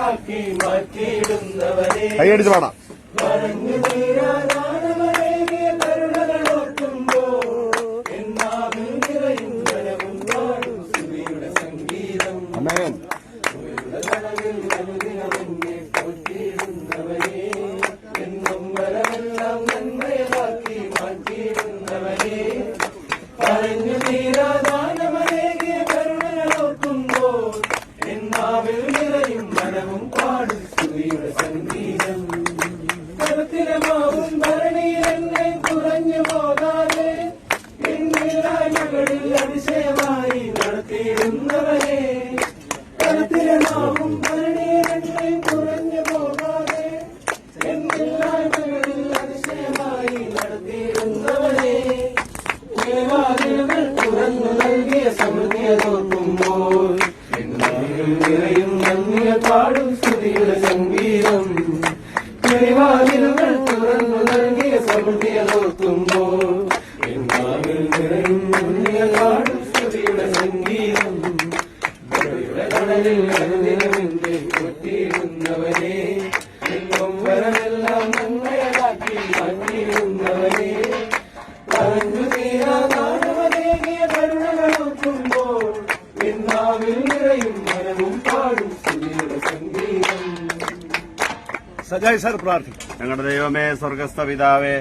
നന്മയാക്കി മാറ്റിയിടുന്നവരെ കൈയടിച്ച് പാടാം. പറഞ്ഞു തീരാനമനേകിയ കരുണകളോർക്കുമ്പോ എന്നാവിൽ നിറയും മനവും പാടും സ്തുതിയുടെ സംഗീതം. ആമേൻ. കടവിൽ അനുദിനമെന്നെ പോറ്റിയിടുന്നവരെ എന്നും വരമെല്ലാം നന്മയാക്കി മാറ്റിയിടുന്നവരെ പറഞ്ഞു തീരാനമനേകിയ കരുണകളോർക്കുമ്പോൾ എന്നാവിൽ നിറയും മനവും പാടും സ്തുതിയുടെ സംഗീതം. കരത്തിലമാവും ഭരണിയിൽ എന്നെ കുറഞ്ഞു പോകാതെ എന്നില്ലായ്മകളിൽ അതിശയമായി നടത്തിയിരുന്നവരെ കരത്തിലമാവും ഭരണിയിൽ എന്നെ കുറഞ്ഞു പോകാതെ എന്നില്ലായ്മകളിൽ അതിശയമായി നടത്തിയിരുന്നവരെ ദേവാലയങ്ങൾ തുറന്നു നൽകിയ സമൃദ്ധിയോർക്കുമ്പോൾ നിറയും നന്ദിയ പാടും സ്തുതിയുടെ സംഗീതം. ദേവാലയങ്ങൾ തുറന്നു നൽകിയ സമൃദ്ധിയോർക്കുമ്പോൾ നിറയും നന്ദിയ പാടും സ്തുതിയുടെ സംഗീതം. കടലിൽ അനുദിനമെന്നെ കൊട്ടിയിടുന്നവരെ എന്നും വരമെല്ലാം നന്മയാക്കി മാറ്റിയിടുന്നവരെ പറഞ്ഞു തീരാനമനേകിയ കരുണകളോർക്കുമ്പോൾ എന്നാവിൽ നിറയും മനവും പാടും സ്തുതിയുടെ സംഗീതം. സജായ് സർ പ്രാർത്ഥിക്കും. ഞങ്ങളുടെ ദൈവമേ, സ്വർഗസ്ഥ പിതാവേ,